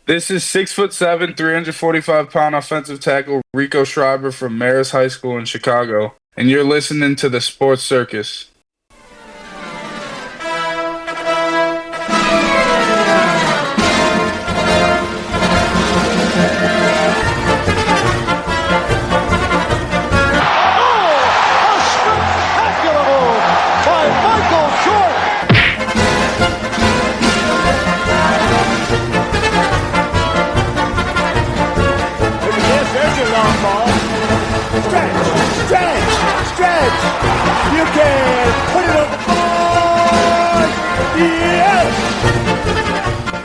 This is 6'7", 345-pound offensive tackle Rico Schreiber from Marist High School in Chicago, and you're listening to the Sports Circus.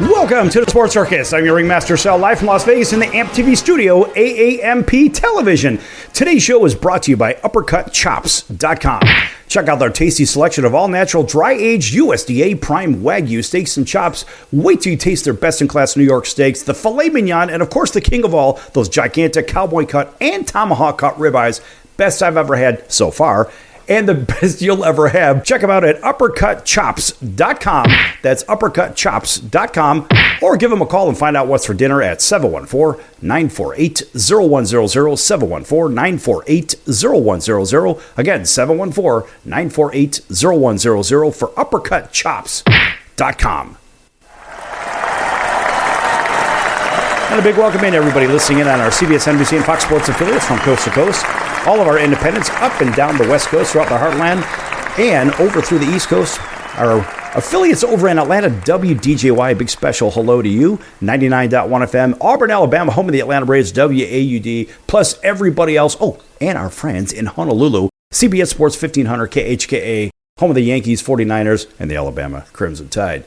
Welcome to the Sports Circus. I'm your ringmaster, Sal, live from Las Vegas in the AMP TV studio, AAMP Television. Today's show is brought to you by UppercutChops.com. Check out their tasty selection of all-natural, dry-aged USDA prime Wagyu steaks and chops. Wait till you taste their best-in-class New York steaks, the filet mignon, and of course the king of all, those gigantic cowboy cut and tomahawk cut ribeyes. Best I've ever had so far, and the best you'll ever have. Check them out at UppercutChops.com. That's UppercutChops.com. Or give them a call and find out what's for dinner at 714-948-0100, 714-948-0100. Again, 714-948-0100 for UppercutChops.com. And a big welcome in to everybody listening in on our CBS, NBC, and Fox Sports affiliates from coast to coast. All of our independents up and down the West Coast, throughout the Heartland, and over through the East Coast. Our affiliates over in Atlanta, WDJY, big special hello to you. 99.1 FM, Auburn, Alabama, home of the Atlanta Braves, WAUD, plus everybody else. Oh, and our friends in Honolulu, CBS Sports 1500, KHKA, home of the Yankees, 49ers, and the Alabama Crimson Tide.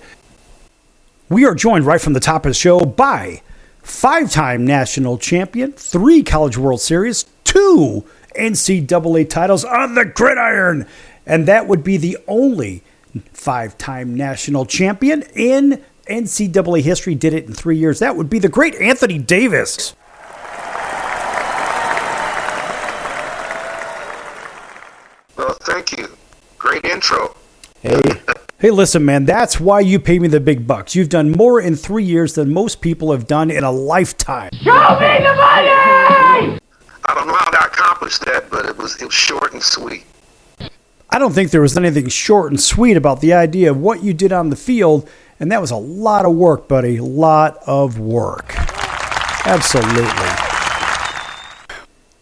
We are joined right from the top of the show by five-time national champion, 3 College World Series, 2 NCAA titles on the gridiron. And that would be the only 5-time national champion in NCAA history. Did it in 3 years. That would be the great Anthony Davis. Well, thank you. Great intro. Hey, listen, man, that's why you pay me the big bucks. You've done more in 3 years than most people have done in a lifetime. Show me the money! I don't know how to accomplish that, but it was short and sweet. I don't think there was anything short and sweet about the idea of what you did on the field, and that was a lot of work, buddy. A lot of work. Absolutely.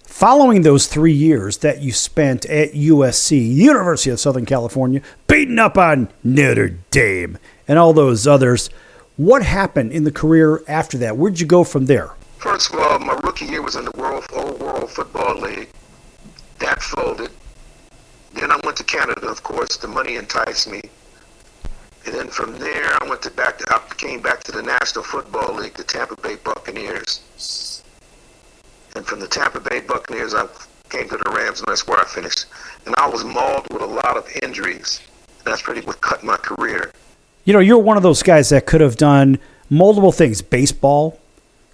Following those 3 years that you spent at USC, University of Southern California, beating up on Notre Dame and all those others, what happened in the career after that? Where'd you go from there? First of all, my rookie year was in the Old World Football League. That folded. Then I went to Canada, of course. The money enticed me. And then from there, I came back to the National Football League, the Tampa Bay Buccaneers. And from the Tampa Bay Buccaneers, I came to the Rams, and that's where I finished. And I was mauled with a lot of injuries. That's pretty what cut my career. You know, you're one of those guys that could have done multiple things. Baseball,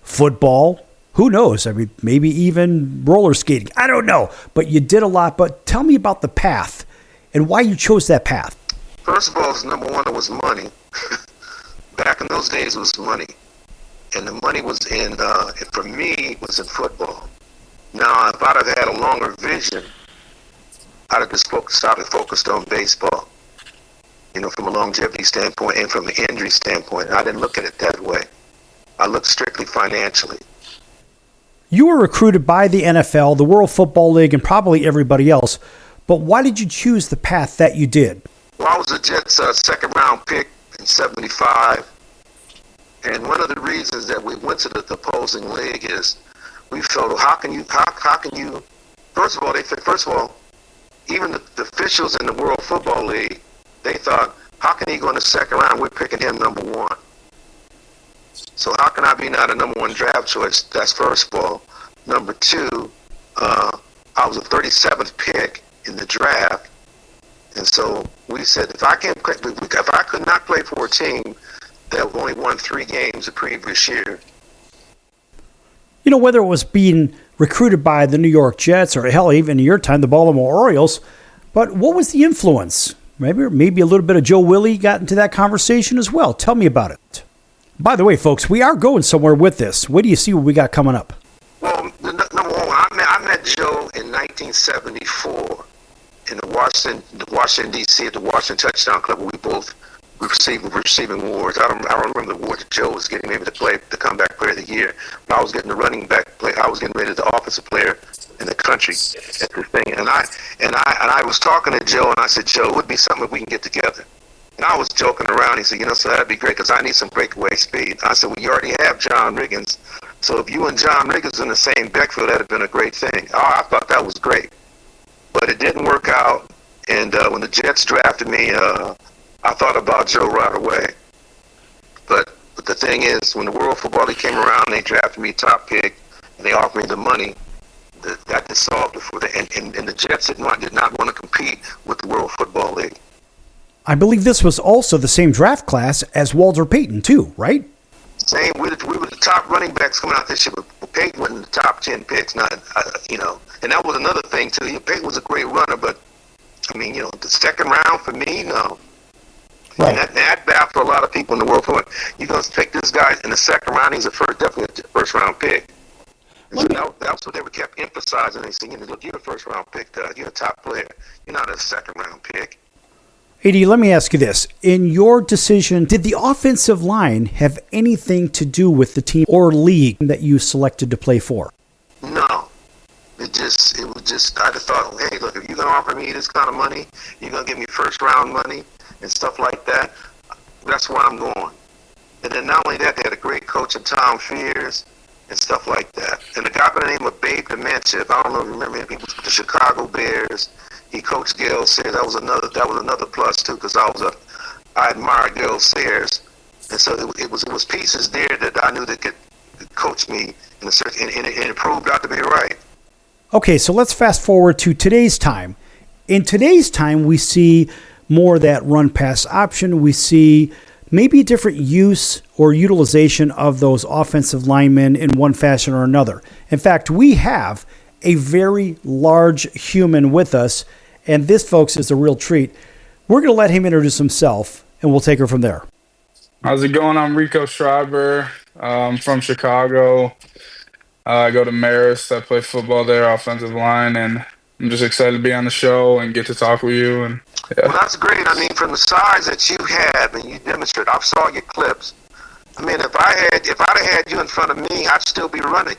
football, who knows? I mean, maybe even roller skating. I don't know. But you did a lot. But tell me about the path and why you chose that path. First of all, number one, it was money. Back in those days, it was money. And the money was for me, it was in football. Now, if I'd have had a longer vision, I'd have just focused on baseball, from a longevity standpoint and from an injury standpoint. I didn't look at it that way. I looked strictly financially. You were recruited by the NFL, the World Football League, and probably everybody else. But why did you choose the path that you did? Well, I was a Jets second-round pick in '75. And one of the reasons that we went to the opposing league is we felt, how can you? First of all, even the officials in the World Football League, they thought, how can he go in the second round? We're picking him number one. So how can I be not a number one draft choice? That's first of all. Number two, I was a 37th pick in the draft, and so we said if I could not play for a team that only won 3 games the previous year. You know, whether it was being recruited by the New York Jets or hell, even in your time, the Baltimore Orioles, but what was the influence? Maybe a little bit of Joe Willie got into that conversation as well. Tell me about it. By the way, folks, we are going somewhere with this. What do you see what we got coming up? Well, number one, I met Joe in 1974 in the Washington D.C. at the Washington Touchdown Club, where we both were receiving awards. I don't remember the award that Joe was getting, maybe the comeback player of the year. But I was getting the running back player. I was getting ready the offensive player in the country at this thing. And I was talking to Joe, and I said, Joe, it would be something if we can get together. And I was joking around. He said, so that'd be great because I need some breakaway speed. I said, well, you already have John Riggins. So if you and John Riggins in the same backfield, that'd have been a great thing. Oh, I thought that was great. But it didn't work out. And when the Jets drafted me, I thought about Joe right away. But the thing is, when the World Football League came around, they drafted me top pick, and they offered me the money. That dissolved before and the Jets did not want to compete with the World Football League. I believe this was also the same draft class as Walter Payton, too, right? Same. We were the top running backs coming out this year, but Payton went in the top 10 picks. And that was another thing, too. Payton was a great runner, but, the second round for me, no. Right. And that baffled a lot of people in the world. You're going to take this guy in the second round, he's definitely a first-round pick. And so that's what they kept emphasizing. They said, look, you're a first-round pick. You're a top player. You're not a second-round pick. AD, let me ask you this. In your decision, did the offensive line have anything to do with the team or league that you selected to play for? No. It was just, I just thought, hey, look, if you're going to offer me this kind of money, you're going to give me first-round money and stuff like that, that's where I'm going. And then not only that, they had a great coach in Tom Fears and stuff like that. And a guy by the name of Babe Dementia, I don't know if you remember him, he was with the Chicago Bears. He coached Gale Sayers. That was another plus too, because I admired Gale Sayers, and so it was pieces there that I knew that could coach me and it proved out to be right. Okay, so let's fast forward to today's time. In today's time, we see more of that run-pass option. We see maybe a different use or utilization of those offensive linemen in one fashion or another. In fact, we have a very large human with us, and this, folks, is a real treat. We're going to let him introduce himself, and we'll take her from there. How's it going? I'm Rico Schreiber. I'm from Chicago. I go to Marist. I play football there, offensive line, and I'm just excited to be on the show and get to talk with you. And yeah. Well, that's great. From the size that you have and you demonstrate, I saw your clips. If I'd have had you in front of me, I'd still be running.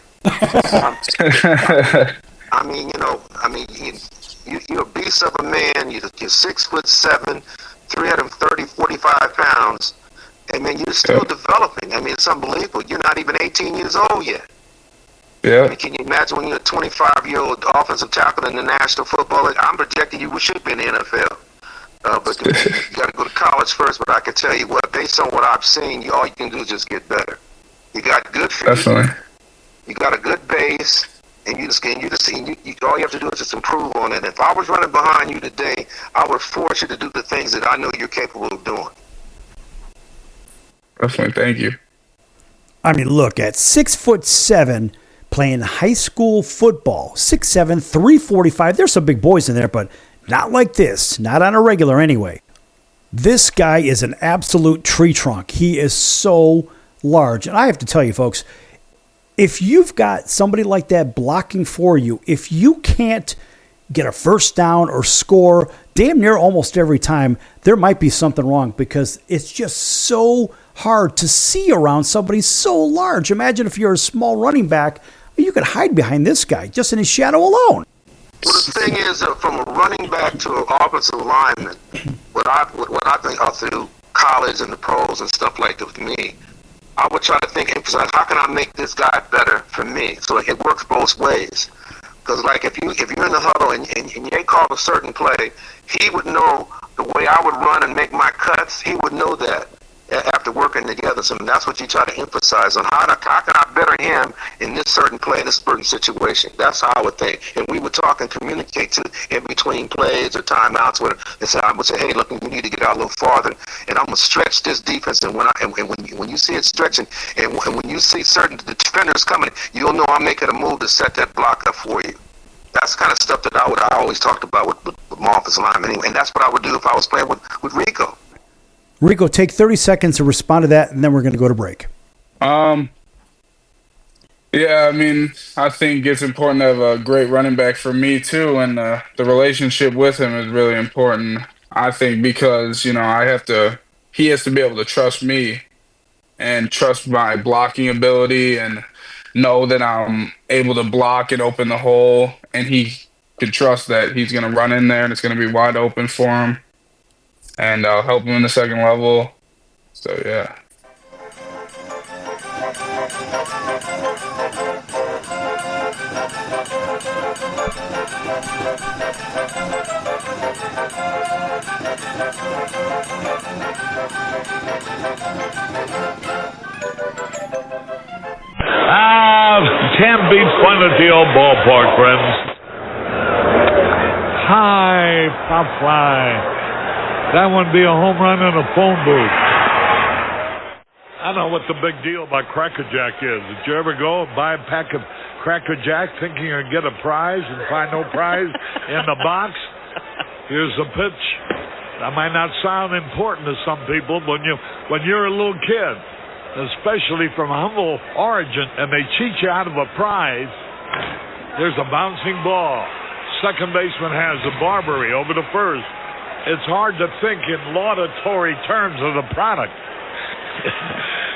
You're a beast of a man. You're 6'7", 45 pounds. You're still developing. It's unbelievable. You're not even 18 years old yet. Yeah. Can you imagine when you're a 25-year-old offensive tackle in the National Football League? I'm projecting you should be in the NFL. But you got to go to college first. But I can tell you what, based on what I've seen, all you can do is just get better. You got good feet. Definitely. You got a good base, and all you have to do is just improve on it. If I was running behind you today, I would force you to do the things that I know you're capable of doing. Definitely, thank you. Look, at 6'7", playing high school football, 6'7", 345. There's some big boys in there, but not like this. Not on a regular anyway. This guy is an absolute tree trunk. He is so large. And I have to tell you, folks, if you've got somebody like that blocking for you, if you can't get a first down or score damn near almost every time, there might be something wrong, because it's just so hard to see around somebody so large. Imagine if you're a small running back, you could hide behind this guy just in his shadow alone. Well, the thing is, from a running back to an offensive lineman, what I think through college and the pros and stuff like that with me, I would try to emphasize, how can I make this guy better for me? So it works both ways. Because if you're in the huddle and you ain't called a certain play, he would know the way I would run and make my cuts. He would know that after working together. So that's what you try to emphasize on. How can I better him in this certain play, in this certain situation? That's how I would think. And we would talk and communicate in between plays or timeouts. I would say, hey, look, we need to get out a little farther, and I'm gonna stretch this defense. And when you see it stretching, and when you see certain defenders coming, you'll know I'm making a move to set that block up for you. That's the kind of stuff that I always talked about with my offensive lineman anyway, and that's what I would do if I was playing with Rico. Rico, take 30 seconds to respond to that, and then we're going to go to break. Um, yeah, I mean, I think it's important to have a great running back for me too, and the relationship with him is really important. I think because he has to be able to trust me and trust my blocking ability and know that I'm able to block and open the hole, and he can trust that he's going to run in there and it's going to be wide open for him, and I'll help him in the second level. So yeah. Can't beat fun at the old ballpark, friends. High pop fly. That would be a home run in a phone booth. I don't know what the big deal about Cracker Jack is. Did you ever go and buy a pack of Cracker Jack thinking you're going to get a prize and find no prize in the box? Here's the pitch. That might not sound important to some people, but when you're a little kid, especially from humble origin, and they cheat you out of a prize. There's a bouncing ball. Second baseman has a Barbary over the first. It's hard to think in laudatory terms of the product.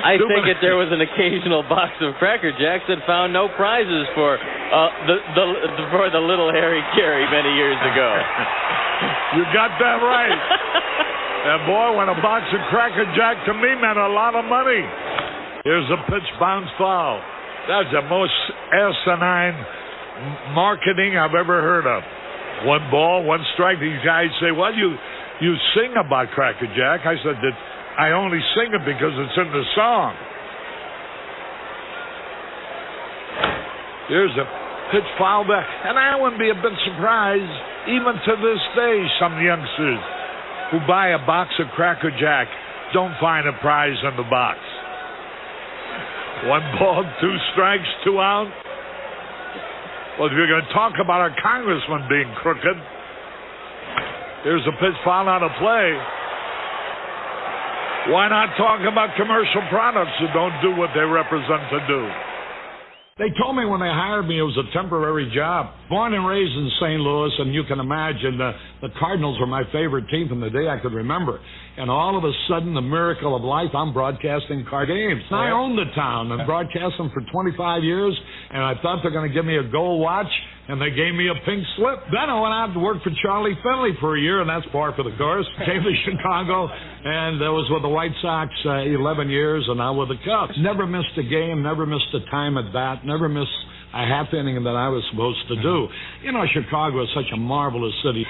I think if there was an occasional box of Cracker Jacks that found no prizes for the little Harry Carey many years ago. You got that right. And boy, when a box of Cracker Jack to me meant a lot of money. Here's a pitch, bounce foul. That's the most asinine marketing I've ever heard of. 1 ball, 1 strike. These guys say, well, you sing about Cracker Jack. I said that I only sing it because it's in the song. Here's a pitch foul back. And I wouldn't be a bit surprised, even to this day, some youngsters who buy a box of Cracker Jack don't find a prize in the box. 1 ball, 2 strikes, 2 out. Well, if you're going to talk about our congressman being crooked, here's a pitch foul out of play. Why not talk about commercial products who don't do what they represent to do? They told me when they hired me it was a temporary job. Born and raised in St. Louis, and you can imagine the Cardinals were my favorite team from the day I could remember. And all of a sudden, the miracle of life, I'm broadcasting Card games. And I own the town and broadcast them for 25 years, and I thought they're going to give me a gold watch, and they gave me a pink slip. Then I went out to work for Charlie Finley for a year, and that's par for the course. Came to Chicago, and I was with the White Sox 11 years, and now with the Cubs. Never missed a game, never missed a time at bat, never missed a half inning that I was supposed to do. You know, Chicago is such a marvelous city.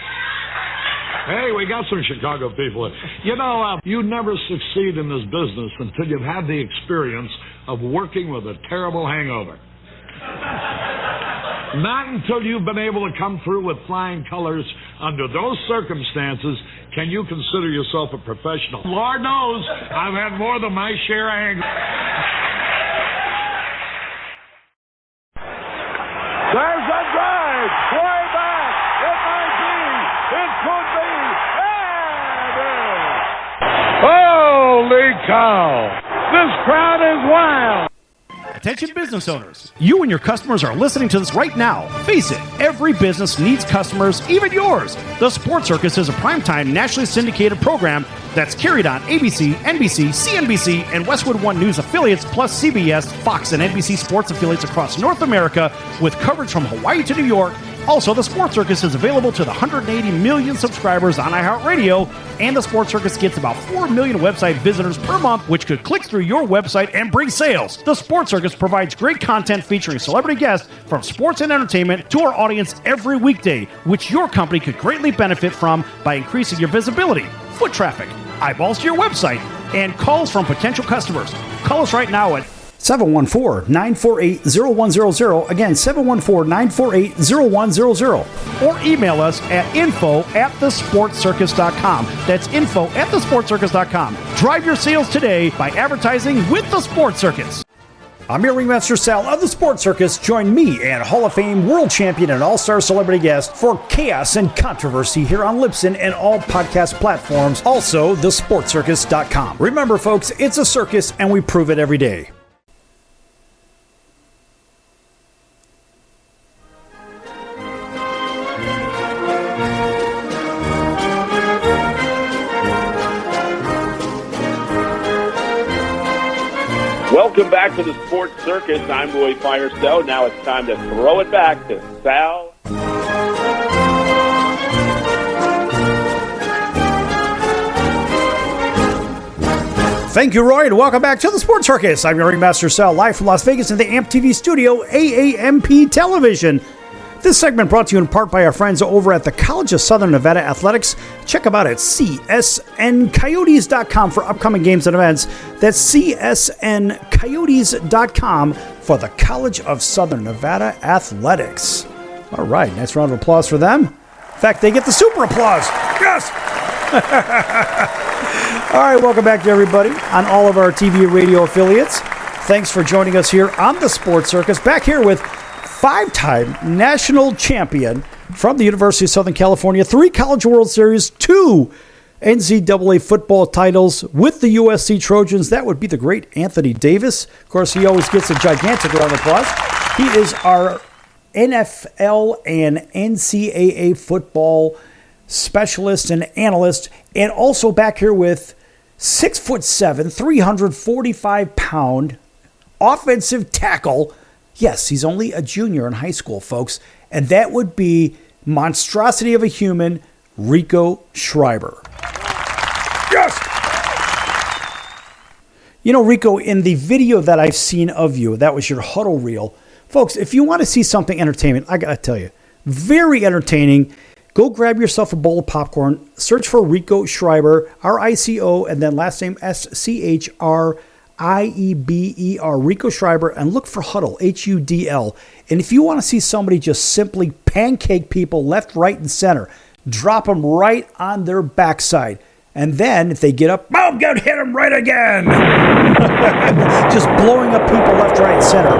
Hey, we got some Chicago people. You know, you never succeed in this business until you've had the experience of working with a terrible hangover. Not until you've been able to come through with flying colors under those circumstances can you consider yourself a professional. Lord knows, I've had more than my share of hangovers. There's a drive, way back, it might be, it could be, and it is. Holy cow, this crowd is wild. Attention business owners, you and your customers are listening to this right now. Face it, every business needs customers, even yours. The Sports Circus is a primetime nationally syndicated program that's carried on ABC, NBC, CNBC, and Westwood One News affiliates, plus CBS, Fox, and NBC sports affiliates across North America, with coverage from Hawaii to New York. Also, the Sports Circus is available to the 180 million subscribers on iHeartRadio, and the Sports Circus gets about 4 million website visitors per month, which could click through your website and bring sales. The Sports Circus provides great content featuring celebrity guests from sports and entertainment to our audience every weekday, which your company could greatly benefit from by increasing your visibility, foot traffic, eyeballs to your website, and calls from potential customers. Call us right now at 714-948-0100. Again, 714-948-0100. Or email us at info@thesportscircus.com. That's info@thesportscircus.com. Drive your sales today by advertising with the Sports Circus. I'm your ringmaster Sal of the Sports Circus. Join me and Hall of Fame world champion and all-star celebrity guest for chaos and controversy here on Libsyn and all podcast platforms. Also, thesportscircus.com. Remember, folks, it's a circus and we prove it every day. Welcome back to the Sports Circus. I'm Roy Firestone. Now it's time to throw it back to Sal. Thank you, Roy, and welcome back to the Sports Circus. I'm your ringmaster, Sal, live from Las Vegas in the AMP TV studio, AAMP Television. This segment brought to you in part by our friends over at the College of Southern Nevada Athletics. Check them out at csncoyotes.com for upcoming games and events. That's csncoyotes.com for the College of Southern Nevada Athletics. All right, nice round of applause for them. In fact, they get the super applause. Yes! All right, welcome back to everybody on all of our TV and radio affiliates. Thanks for joining us here on the Sports Circus. Back here with five-time national champion from the University of Southern California, 3 College World Series, 2 NCAA football titles with the USC Trojans. That would be the great Anthony Davis. Of course, he always gets a gigantic round of applause. He is our NFL and NCAA football specialist and analyst, and also back here with 6'7", 345-pound offensive tackle. Yes, he's only a junior in high school, folks, and that would be monstrosity of a human, Rico Schreiber. Yes! You know, Rico, in the video that I've seen of you, that was your huddle reel. Folks, if you want to see something entertainment, I got to tell you, very entertaining. Go grab yourself a bowl of popcorn, search for Rico Schreiber, R-I-C-O, and then last name S-C-H-R-I-E-B-E-R, Rico Schreiber, and look for Huddle, H-U-D-L. And if you want to see somebody just simply pancake people left, right, and center, drop them right on their backside. And then if they get up, boom, go hit them right again. Just blowing up people left, right, and center.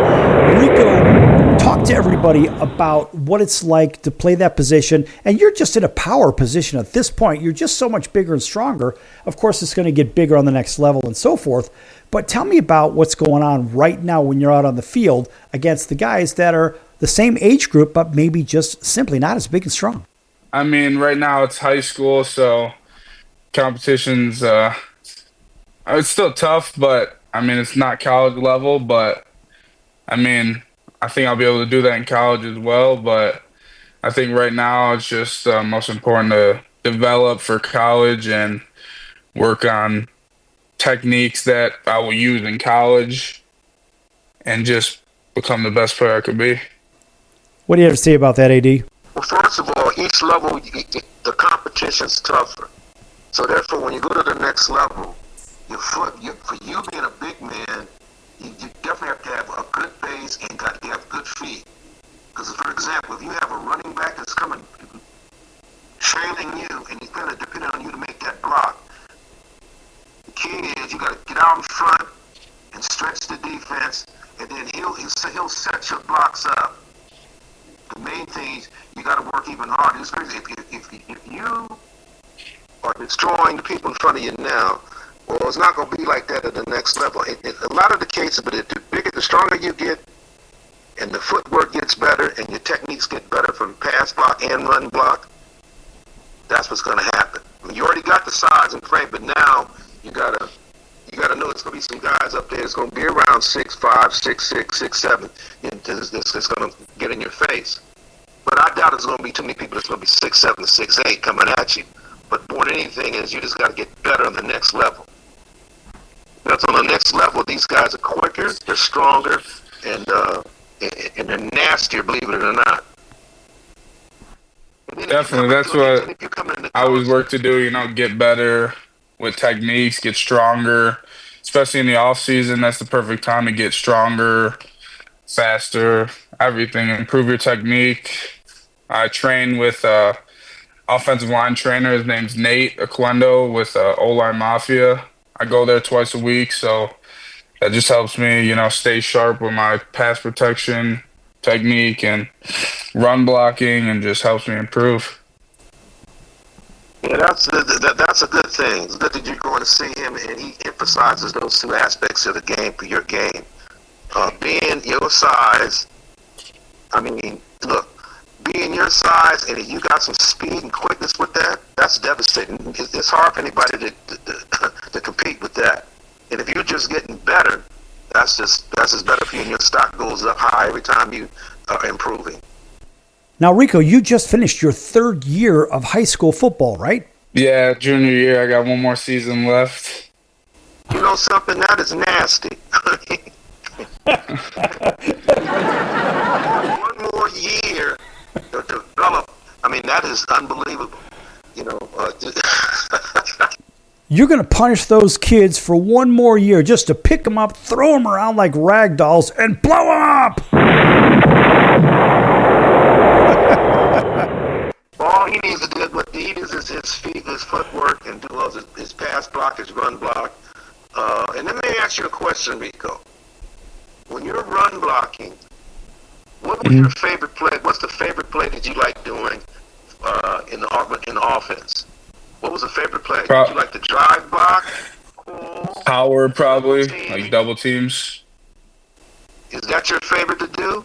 Rico, talk to everybody about what it's like to play that position. And you're just in a power position at this point. You're just so much bigger and stronger. Of course, it's going to get bigger on the next level and so forth. But tell me about what's going on right now when you're out on the field against the guys that are the same age group, but maybe just simply not as big and strong. I mean, right now it's high school, so competition's it's still tough, but I mean, it's not college level, but I mean, I think I'll be able to do that in college as well. But I think right now it's just most important to develop for college and work on techniques that I will use in college and just become the best player I could be. What do you have to say about that, AD? Well, first of all, each level, the competition's tougher. So therefore, when you go to the next level, for you being a big man, you definitely have to have a good base and got to have good feet. Because, for example, if you have a running back that's coming, trailing you, and he's going to depend on you to make that block, the key is you got to get out in front and stretch the defense, and then he'll set your blocks up. The main thing is you got to work even harder. If you are destroying the people in front of you now, well, it's not going to be like that at the next level. A lot of the cases, but the stronger you get, and the footwork gets better, and your techniques get better from pass block and run block, that's what's going to happen. I mean, you already got the size and frame, but now you gotta know it's going to be some guys up there that's going to be around 6'5", 6'6", 6'7". It's going to get in your face. But I doubt there's going to be too many people that's going to be 6'7", 6'8" coming at you. But more than anything is you just got to get better on the next level. That's on the next level. These guys are quicker, they're stronger, and they're nastier, believe it or not. Definitely, that's what I always work to do, get better with techniques, get stronger, especially in the off season. That's the perfect time to get stronger, faster, everything, improve your technique. I train with offensive line trainer. His name's Nate Aquendo with O-Line Mafia. I go there twice a week, so that just helps me, stay sharp with my pass protection technique and run blocking, and just helps me improve. Yeah, that's a good thing. It's good that you're going to see him, and he emphasizes those two aspects of the game for your game. Being your size, being your size, and if you got some speed and quickness with that, that's devastating. It's hard for anybody to compete with that. And if you're just getting better, That's just better for you, and your stock goes up high every time you are improving. Now, Rico, you just finished your 3rd year of high school football, right? Yeah, junior year, I got one more season left. You know something? That is nasty. One more year to develop. I mean, that is unbelievable. You know, You're going to punish those kids for one more year just to pick them up, throw them around like rag dolls, and blow them up! all he needs to do what he needs is his feet, his footwork, and do all his pass block, his run block. And let me ask you a question, Rico. When you're run blocking, what was your favorite play? What's the favorite play that you like doing in the offense? What was the favorite play? Did you like the drive block? Power, probably, like double teams. Is that your favorite to do?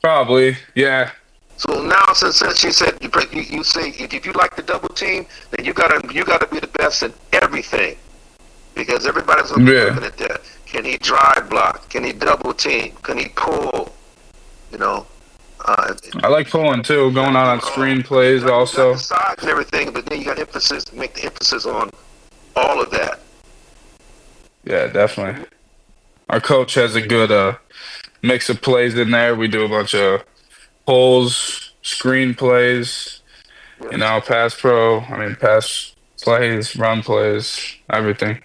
Probably, yeah. So now, since you said you say if you like the double team, then you gotta be the best in everything, because everybody's gonna be looking at that. Can he drive block? Can he double team? Can he pull? You know. I like pulling too, going out on screen plays also. The sides and everything, but then you got make the emphasis on all of that. Yeah, definitely. Our coach has a good mix of plays in there. We do a bunch of pulls, screen plays, pass plays, run plays, everything.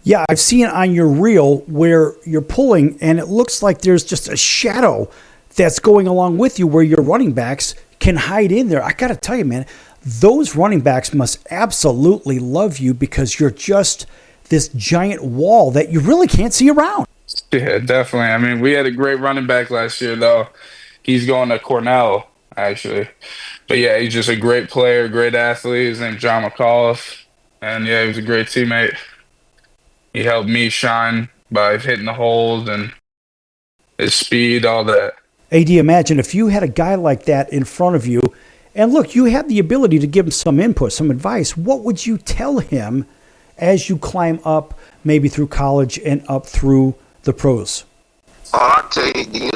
Yeah, I've seen on your reel where you're pulling, and it looks like there's just a shadow that's going along with you where your running backs can hide in there. I got to tell you, man, those running backs must absolutely love you because you're just this giant wall that you really can't see around. Yeah, definitely. I mean, we had a great running back last year, though. He's going to Cornell, actually. But, yeah, he's just a great player, great athlete. His name's John McAuliffe. And, yeah, he was a great teammate. He helped me shine by hitting the holes and his speed, all that. AD, imagine if you had a guy like that in front of you, and look, you had the ability to give him some input, some advice. What would you tell him as you climb up, maybe through college and up through the pros? I'll tell you,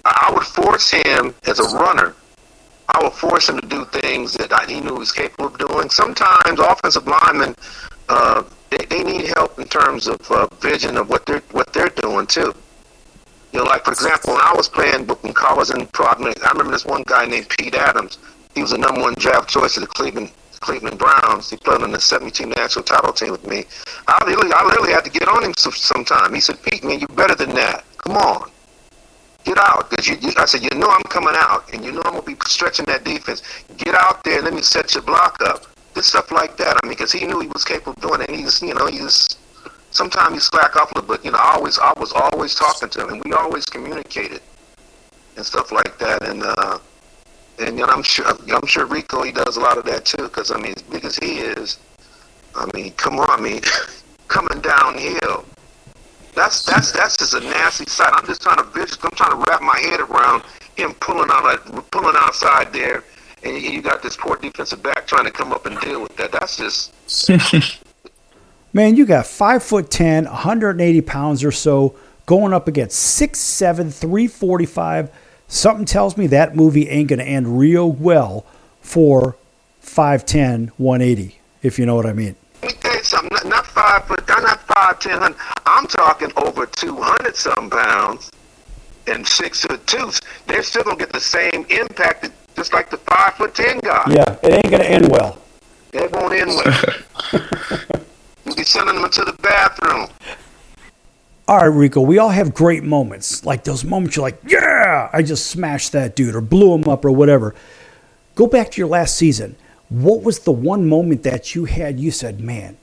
I would force him as a runner. I would force him to do things that he knew he was capable of doing. Sometimes offensive linemen, they need help in terms of vision of what they're doing too. Like for example, when I was playing in college and pro, I remember this one guy named Pete Adams. He was the #1 draft choice of the Cleveland Browns. He played on the 17 national title team with me. I literally had to get on him sometime. He said, "Pete, man, you're better than that. Come on, get out." I said, I'm coming out, and I'm gonna be stretching that defense. Get out there and let me set your block up. Just stuff like that. I mean, because he knew he was capable of doing it, and he's sometimes you slack off a little bit. I was always talking to him, and we always communicated and stuff like that. And I'm sure Rico, he does a lot of that too. Because as big as he is, come on, coming downhill, that's just a nasty sight. I'm trying to wrap my head around him pulling outside there, and you got this poor defensive back trying to come up and deal with that. That's just. Man, you got 5'10", 180 pounds or so, going up against 6'7", 345. Something tells me that movie ain't going to end real well for 5'10", 180, if you know what I mean. Let me tell you something. I'm not 5'10". I'm talking over 200 some pounds and 6'2". They're still gonna get the same impact, just like the 5'10" guy. Yeah, it ain't gonna end well. It won't end well. You'll be sending them to the bathroom. All right, Rico, we all have great moments. Like those moments you're like, yeah, I just smashed that dude or blew him up or whatever. Go back to your last season. What was the one moment that you had, you said, man,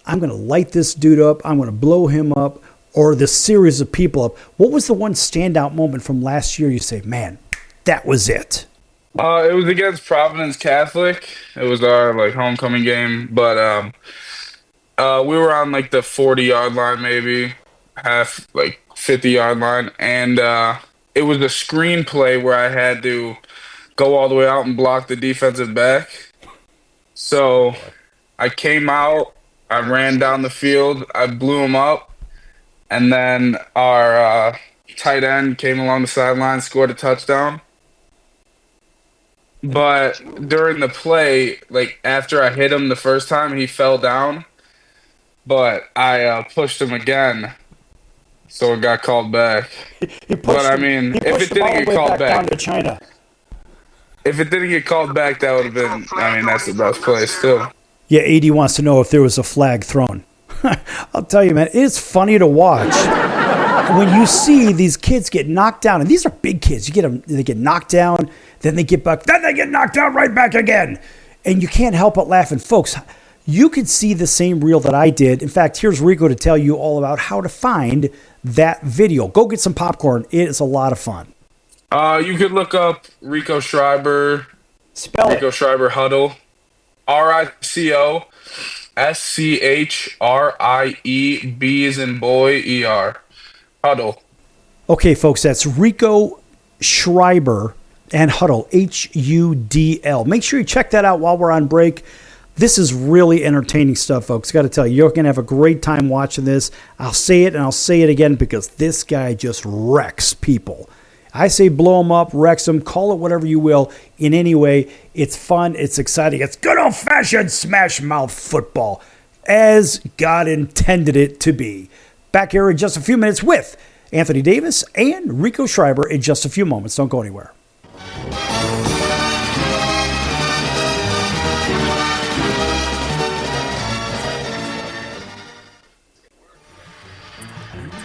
I'm going to light this dude up, I'm going to blow him up, or this series of people up? What was the one standout moment from last year you say, man, that was it? It was against Providence Catholic. It was our homecoming game, but we were on the 40-yard line, maybe half 50-yard line, and it was a screen play where I had to go all the way out and block the defensive back. So I came out, I ran down the field, I blew him up, And then our tight end came along the sideline, scored a touchdown. But during the play, like after I hit him the first time, he fell down. But I pushed him again, so it got called back. But I mean, if it didn't get called back, down to China. if it didn't get called back, that would have been. I mean, that's the best play still. Yeah, AD wants to know if there was a flag thrown. I'll tell you, man, it's funny to watch when you see these kids get knocked down, and these are big kids. You get them, they get knocked down, then they get back, then they get knocked down right back again, and you can't help but laugh. And folks, you could see the same reel that I did. In fact, here's Rico to tell you all about how to find that video. Go get some popcorn. It is a lot of fun. You could look up Rico Schreiber. Spell Rico it. Schreiber Huddle. RICOSCHRIE as in boy ER. Huddle. Okay, folks, that's Rico Schreiber and Huddle, HUDL. Make sure you check that out while we're on break. This is really entertaining stuff, folks. Got to tell you, you're going to have a great time watching this. I'll say it and I'll say it again because this guy just wrecks people. I say blow him up, wrecks him, call it whatever you will. In any way, it's fun, it's exciting. It's good old-fashioned smash-mouth football, as God intended it to be. Back here in just a few minutes with Anthony Davis and Rico Schreiber in just a few moments. Don't go anywhere.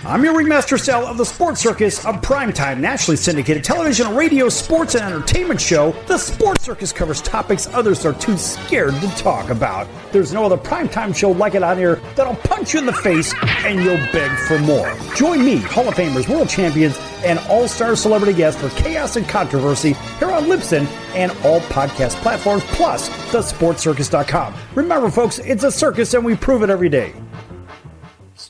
I'm your ringmaster Sal of the Sports Circus, a primetime, nationally syndicated television, radio, sports, and entertainment show. The Sports Circus covers topics others are too scared to talk about. There's no other primetime show like it on here that'll punch you in the face and you'll beg for more. Join me, Hall of Famers, world champions, and all-star celebrity guests for chaos and controversy here on Libsyn and all podcast platforms, plus thesportscircus.com. Remember, folks, it's a circus and we prove it every day.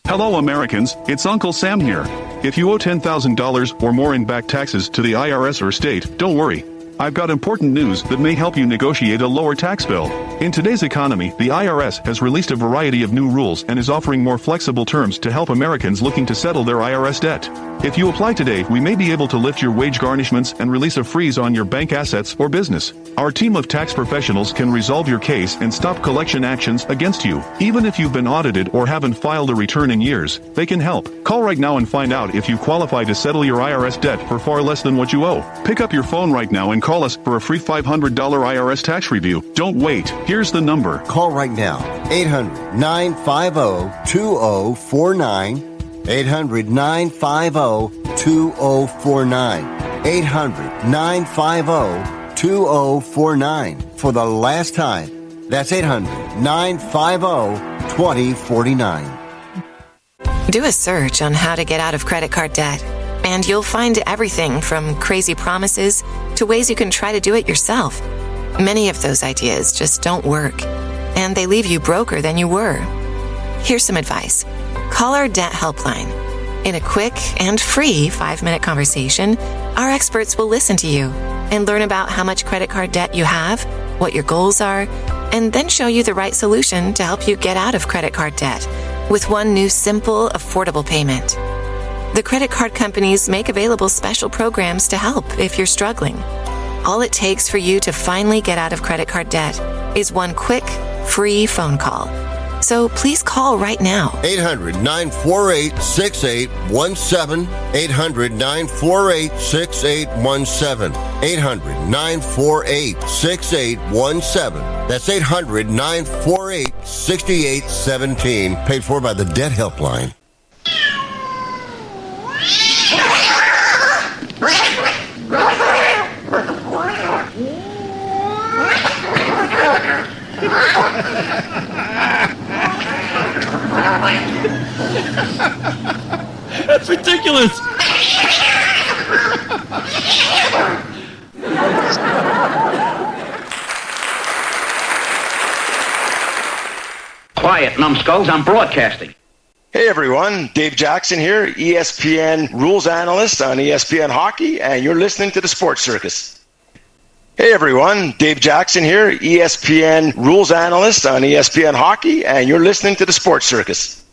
Hello Americans, it's Uncle Sam here. If you owe $10,000 or more in back taxes to the IRS or state, don't worry. I've got important news that may help you negotiate a lower tax bill. In today's economy, the IRS has released a variety of new rules and is offering more flexible terms to help Americans looking to settle their IRS debt. If you apply today, we may be able to lift your wage garnishments and release a freeze on your bank assets or business. Our team of tax professionals can resolve your case and stop collection actions against you. Even if you've been audited or haven't filed a return in years, they can help. Call right now and find out if you qualify to settle your IRS debt for far less than what you owe. Pick up your phone right now and call us for a free $500 IRS tax review. Don't wait. Here's the number. Call right now. 800-950-2049. 800-950-2049. 800-950-2049. For the last time. That's 800-950-2049. Do a search on how to get out of credit card debt, and you'll find everything from crazy promises to ways you can try to do it yourself. Many of those ideas just don't work, and they leave you broker than you were. Here's some advice. Call our debt helpline. In a quick and free 5-minute conversation, our experts will listen to you and learn about how much credit card debt you have, what your goals are, and then show you the right solution to help you get out of credit card debt with one new simple, affordable payment. The credit card companies make available special programs to help if you're struggling. All it takes for you to finally get out of credit card debt is one quick, free phone call. So please call right now. 800-948-6817. 800-948-6817. 800-948-6817. That's 800-948-6817. Paid for by the Debt Helpline. That's ridiculous. Quiet, numbskulls, I'm broadcasting. Hey everyone, Dave Jackson here, ESPN rules analyst on ESPN Hockey, and you're listening to the Sports Circus. Hey everyone, Dave Jackson here, ESPN rules analyst on ESPN Hockey, and you're listening to the Sports Circus.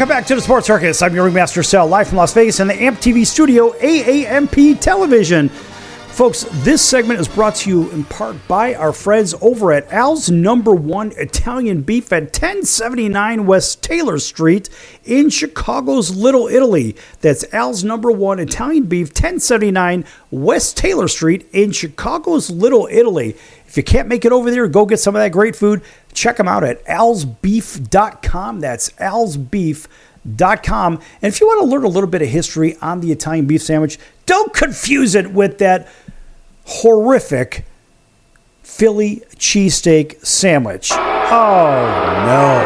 Welcome back to the Sports Circus. I'm your ringmaster, Sal, live from Las Vegas in the AMP TV studio, AAMP Television. Folks, this segment is brought to you in part by our friends over at Al's Number One Italian Beef at 1079 West Taylor Street in Chicago's Little Italy. That's Al's Number One Italian Beef, 1079 West Taylor Street in Chicago's Little Italy. If you can't make it over there, go get some of that great food. Check them out at alsbeef.com. That's alsbeef.com. And if you want to learn a little bit of history on the Italian beef sandwich, don't confuse it with that horrific Philly cheesesteak sandwich. Oh, no.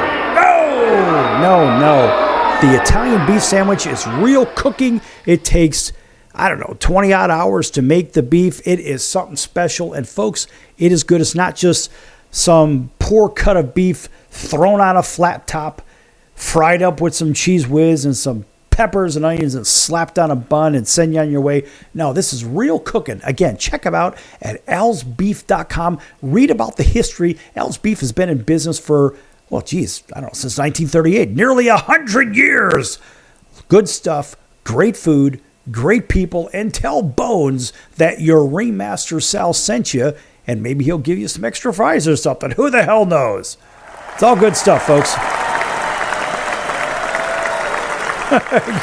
The Italian beef sandwich is real cooking. It takes, 20-odd hours to make the beef. It is something special. And, folks, it is good. It's not just some poor cut of beef thrown on a flat top, fried up with some cheese whiz and some peppers and onions and slapped on a bun and send you on your way. No, this is real cooking. Again, check them out at alsbeef.com. Read about the history. Al's Beef has been in business for, since 1938. Nearly 100 years. Good stuff, great food, great people, and tell Bones that your ringmaster Sal sent you, and maybe he'll give you some extra fries or something. Who the hell knows? It's all good stuff, folks.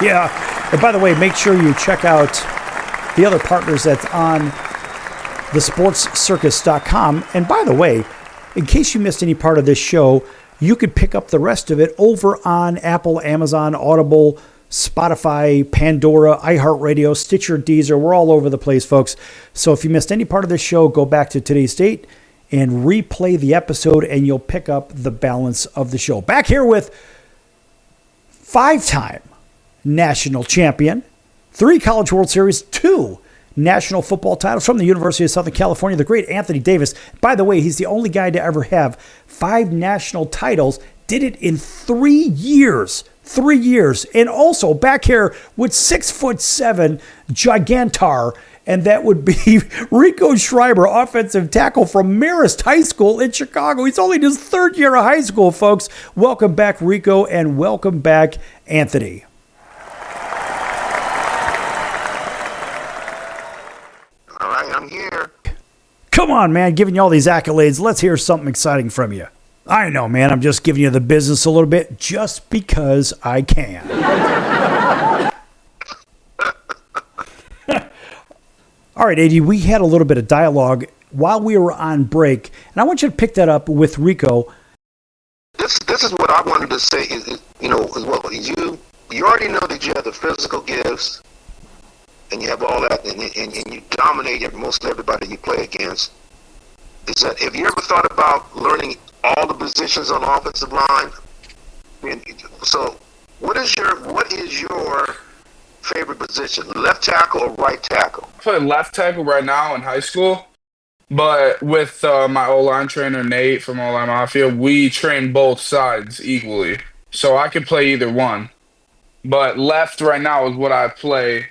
Yeah. And by the way, make sure you check out the other partners that's on thesportscircus.com. And by the way, in case you missed any part of this show, you could pick up the rest of it over on Apple, Amazon, Audible, Spotify, Pandora, iHeartRadio, Stitcher, Deezer. We're all over the place, folks. So if you missed any part of this show, go back to today's date and replay the episode, and you'll pick up the balance of the show. Back here with 5-time national champion, 3 College World Series, 2 national football titles from the University of Southern California, the great Anthony Davis. By the way, he's the only guy to ever have 5 national titles. Did it in 3 years. 3 years. And also back here with 6'7" gigantar, and that would be Rico Schreiber, offensive tackle from Marist High School in Chicago. He's only in his 3rd year of high school, folks. Welcome back, Rico, and welcome back, Anthony. All right, I'm here. Come on, man, giving you all these accolades. Let's hear something exciting from you. I know, man, I'm just giving you the business a little bit just because I can. All right, AD, we had a little bit of dialogue while we were on break, and I want you to pick that up with Rico. This is what I wanted to say is you already know that you have the physical gifts, and you have all that, and you dominate most everybody you play against. Is that, have you ever thought about learning all the positions on the offensive line? So, what is your favorite position, left tackle or right tackle? I play left tackle right now in high school, but with my O-line trainer, Nate from O-line Mafia, we train both sides equally. So I could play either one. But left right now is what I play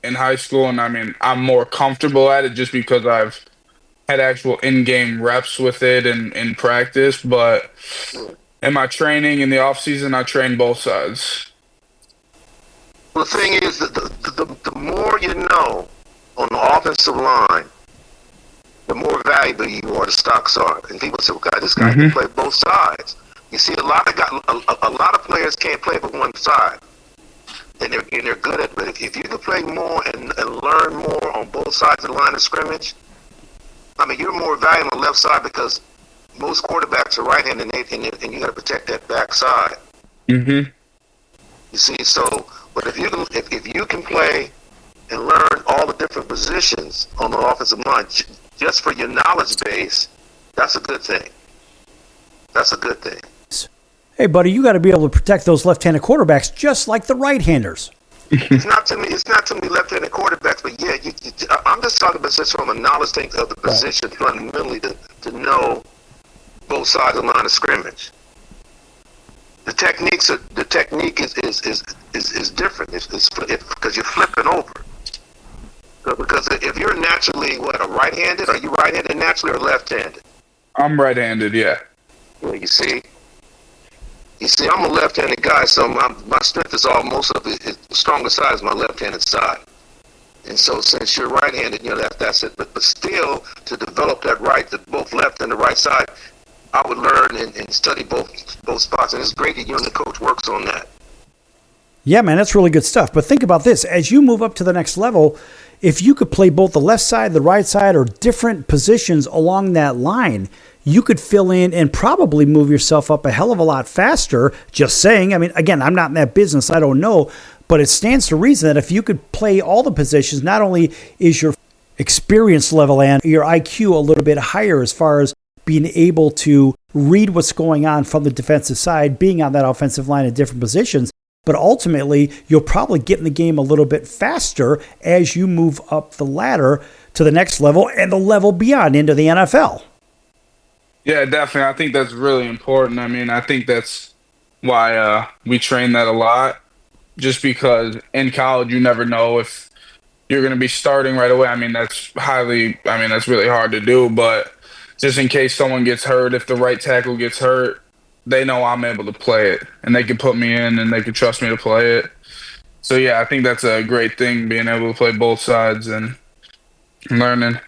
in high school, and I'm more comfortable at it just because I've had actual in-game reps with it and in practice. But in my training in the off-season, I train both sides. The thing is that the more you know on the offensive line, the more valuable you are. The stocks are, and people say, "Well, God, this guy can play both sides." You see, a lot of players can't play but one side, and they're good at it. But if you can play more and learn more on both sides of the line of scrimmage, you're more valuable on the left side because most quarterbacks are right-handed, and you got to protect that back side. Mm-hmm. You see, so. But if you can play and learn all the different positions on the offensive line just for your knowledge base, that's a good thing. That's a good thing. Hey, buddy, you got to be able to protect those left-handed quarterbacks just like the right-handers. It's not too many left-handed quarterbacks, but yeah, I'm just talking about just from a knowledge thing of the position fundamentally to know both sides of the line of scrimmage. The technique is different. It's because you're flipping over. Because if you're naturally a right-handed, are you right-handed naturally or left-handed? I'm right-handed, yeah. Well, you see. You see, I'm a left-handed guy, so my strength is most of it. The strongest side is my left-handed side. And so since you're right-handed, that's it. But still, to develop that both left and the right side, I would learn and study both spots. And it's great that you and the coach works on that. Yeah, man, that's really good stuff. But think about this. As you move up to the next level, if you could play both the left side, the right side, or different positions along that line, you could fill in and probably move yourself up a hell of a lot faster. Just saying. I mean, again, I'm not in that business. I don't know. But it stands to reason that if you could play all the positions, not only is your experience level and your IQ a little bit higher as far as being able to read what's going on from the defensive side, being on that offensive line in different positions, but ultimately you'll probably get in the game a little bit faster as you move up the ladder to the next level and the level beyond into the NFL. Yeah, definitely. I think that's really important. I mean, I think that's why we train that a lot. Just because in college you never know if you're going to be starting right away. I mean, that's really hard to do. But just in case someone gets hurt, if the right tackle gets hurt, they know I'm able to play it, and they can put me in, and they can trust me to play it. So yeah, I think that's a great thing, being able to play both sides and learning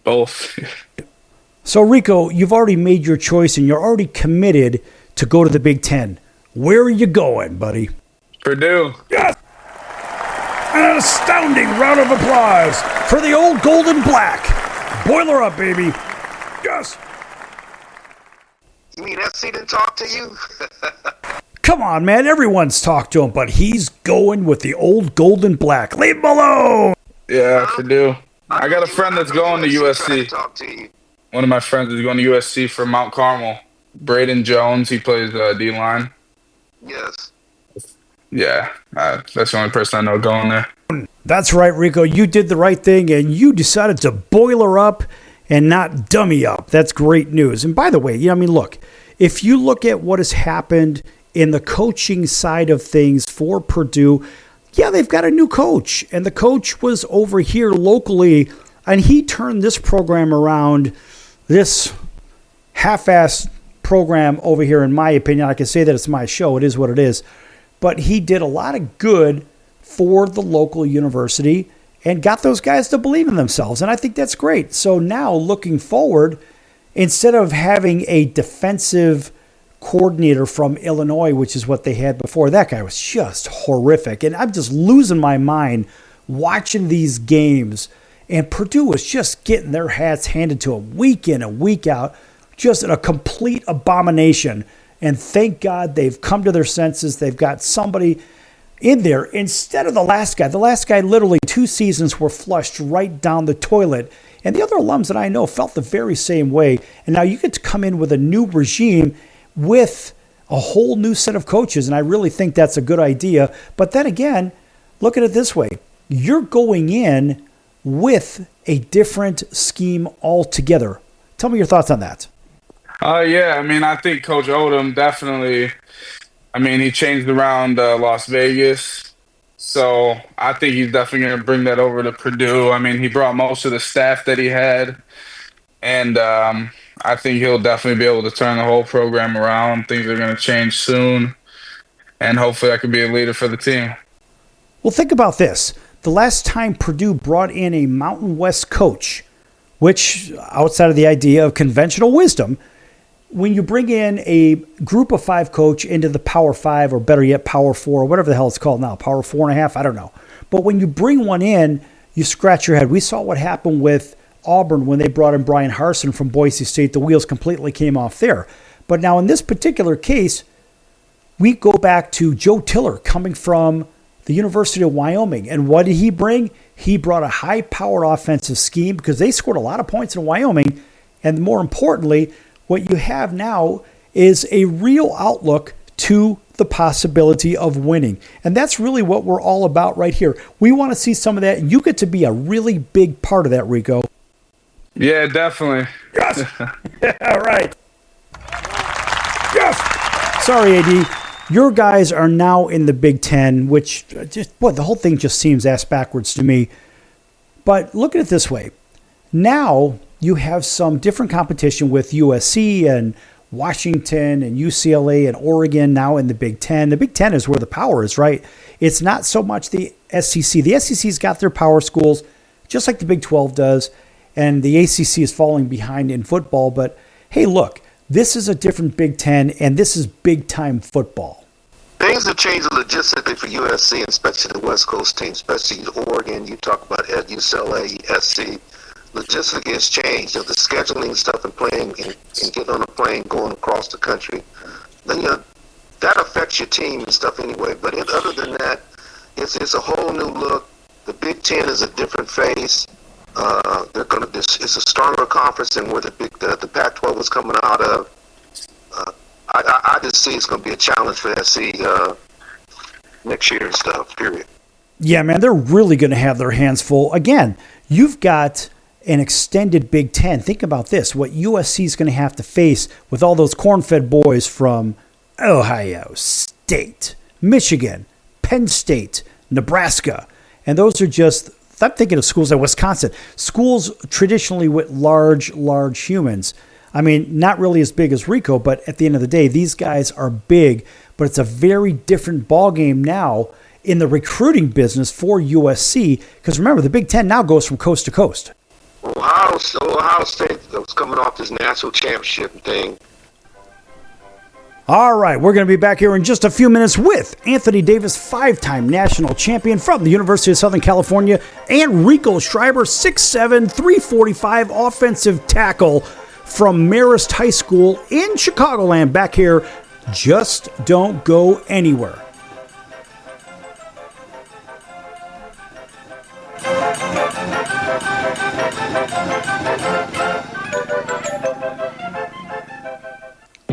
both. So Rico, you've already made your choice, and you're already committed to go to the Big Ten. Where are you going, buddy? Purdue. Yes! An astounding round of applause for the old gold and black. Boiler up, baby. Yes! You mean SC didn't talk to you? Come on, man. Everyone's talked to him, but he's going with the old gold and black. Leave him alone! Yeah, Purdue. I got a friend that's going to USC. One of my friends is going to USC for Mount Carmel. Braden Jones, he plays D-line. Yes. Yeah, that's the only person I know going there. That's right, Rico. You did the right thing, and you decided to boiler up and not dummy up. That's great news. And by the way, look, if you look at what has happened in the coaching side of things for Purdue, yeah, they've got a new coach, and the coach was over here locally, and he turned this program around, this half-assed program over here, in my opinion. I can say that it's my show. It is what it is. But he did a lot of good for the local university and got those guys to believe in themselves. And I think that's great. So now looking forward, instead of having a defensive coordinator from Illinois, which is what they had before, that guy was just horrific. And I'm just losing my mind watching these games. And Purdue was just getting their hats handed to them week in and week out. Just a complete abomination. And thank God they've come to their senses. They've got somebody in there instead of the last guy. The last guy, literally 2 seasons were flushed right down the toilet. And the other alums that I know felt the very same way. And now you get to come in with a new regime with a whole new set of coaches. And I really think that's a good idea. But then again, look at it this way. You're going in with a different scheme altogether. Tell me your thoughts on that. Yeah, I mean, I think Coach Odom definitely, he changed around Las Vegas. So I think he's definitely going to bring that over to Purdue. I mean, he brought most of the staff that he had. And I think he'll definitely be able to turn the whole program around. Things are going to change soon. And hopefully I can be a leader for the team. Well, think about this. The last time Purdue brought in a Mountain West coach, which, outside of the idea of conventional wisdom, when you bring in a group of 5 coach into the Power 5, or better yet, Power 4, or whatever the hell it's called now, Power 4.5, I don't know. But when you bring one in, you scratch your head. We saw what happened with Auburn when they brought in Brian Harsin from Boise State. The wheels completely came off there. But now in this particular case, we go back to Joe Tiller coming from the University of Wyoming. And what did he bring? He brought a high-powered offensive scheme because they scored a lot of points in Wyoming. And more importantly, what you have now is a real outlook to the possibility of winning. And that's really what we're all about right here. We want to see some of that, and you get to be a really big part of that, Rico. Yeah, definitely. Yes! All right. Yes! Sorry, AD. Your guys are now in the Big Ten, which the whole thing just seems ass backwards to me. But look at it this way. Now you have some different competition with USC and Washington and UCLA and Oregon now in the Big Ten. The Big Ten is where the power is, right? It's not so much the SEC. The SEC's got their power schools, just like the Big 12 does, and the ACC is falling behind in football. But, hey, look, this is a different Big Ten, and this is big-time football. Things have changed logistically for USC, and especially the West Coast team, especially Oregon. You talk about UCLA, SC. Logistically has changed. The scheduling stuff and playing and getting on a plane, going across the country. Then that affects your team and stuff anyway. But other than that, it's a whole new look. The Big Ten is a different face. It's a stronger conference than where the Pac-12 was coming out of. I just see it's going to be a challenge for SC next year and stuff. Period. Yeah, man, they're really going to have their hands full. Again, you've got an extended Big Ten. Think about this, what USC is going to have to face with all those corn-fed boys from Ohio State, Michigan, Penn State, Nebraska. And those are just, I'm thinking of schools like Wisconsin, schools traditionally with large humans. I mean, not really as big as Rico, but at the end of the day, these guys are big, but it's a very different ballgame now in the recruiting business for USC. Because remember, the Big Ten now goes from coast to coast. Ohio State was coming off this national championship thing. All right, we're going to be back here in just a few minutes with Anthony Davis, 5-time national champion from the University of Southern California, and Rico Schreiber, 6'7", 345 offensive tackle from Marist High School in Chicagoland. Back here, just don't go anywhere.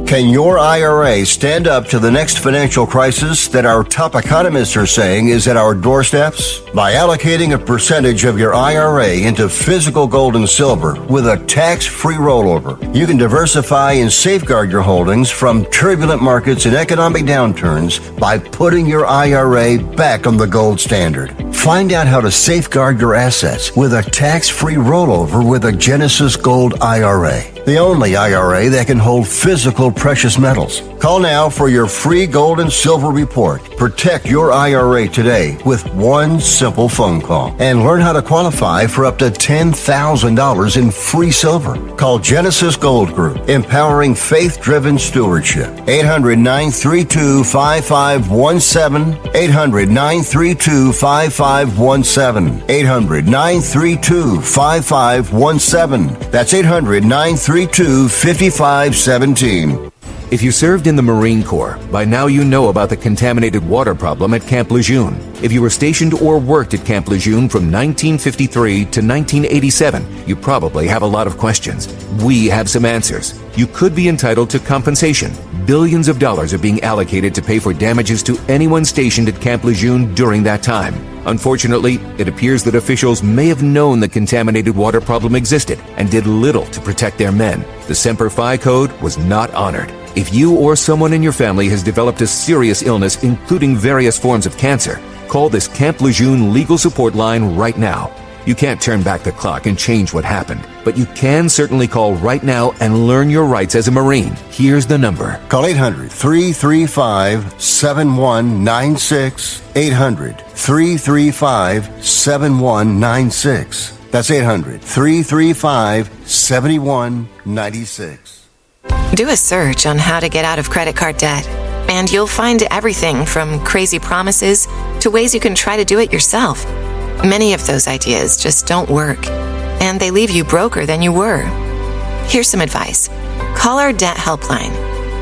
Can your IRA stand up to the next financial crisis that our top economists are saying is at our doorsteps? By allocating a percentage of your IRA into physical gold and silver with a tax-free rollover, you can diversify and safeguard your holdings from turbulent markets and economic downturns by putting your IRA back on the gold standard. Find out how to safeguard your assets with a tax-free rollover with a Genesis Gold IRA, the only IRA that can hold physical precious metals. Call now for your free gold and silver report. Protect your IRA today with one simple phone call and learn how to qualify for up to $10,000 in free silver. Call Genesis Gold Group, empowering faith-driven stewardship. 800-932-5517. 800-932-5517. 800-932-5517. That's 800-932-5517. If you served in the Marine Corps, by now you know about the contaminated water problem at Camp Lejeune. If you were stationed or worked at Camp Lejeune from 1953 to 1987, you probably have a lot of questions. We have some answers. You could be entitled to compensation. Billions of dollars are being allocated to pay for damages to anyone stationed at Camp Lejeune during that time. Unfortunately, it appears that officials may have known the contaminated water problem existed and did little to protect their men. The Semper Fi code was not honored. If you or someone in your family has developed a serious illness, including various forms of cancer, call this Camp Lejeune legal support line right now. You can't turn back the clock and change what happened, but you can certainly call right now and learn your rights as a Marine. Here's the number. Call 800-335-7196. 800-335-7196. That's 800-335-7196. Do a search on how to get out of credit card debt, and you'll find everything from crazy promises to ways you can try to do it yourself. Many of those ideas just don't work, and they leave you broker than you were. Here's some advice. Call our debt helpline.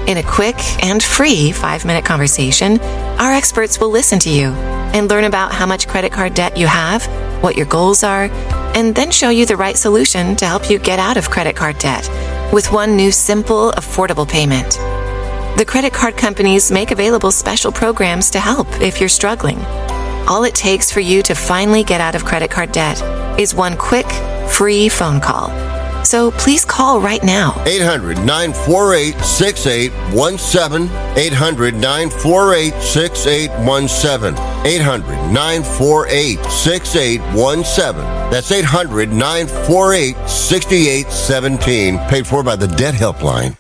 In a quick and free 5-minute conversation, our experts will listen to you and learn about how much credit card debt you have, what your goals are, and then show you the right solution to help you get out of credit card debt with one new simple, affordable payment. The credit card companies make available special programs to help if you're struggling. All it takes for you to finally get out of credit card debt is one quick, free phone call. So please call right now. 800-948-6817. 800-948-6817. 800-948-6817. That's 800-948-6817. Paid for by the Debt Helpline.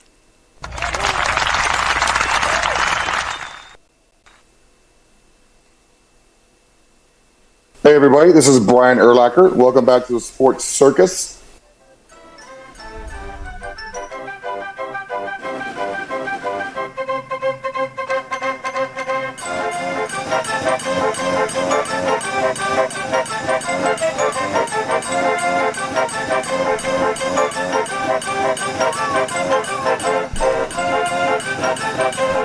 Hey everybody, this is Brian Urlacher. Welcome back to the Sports Circus.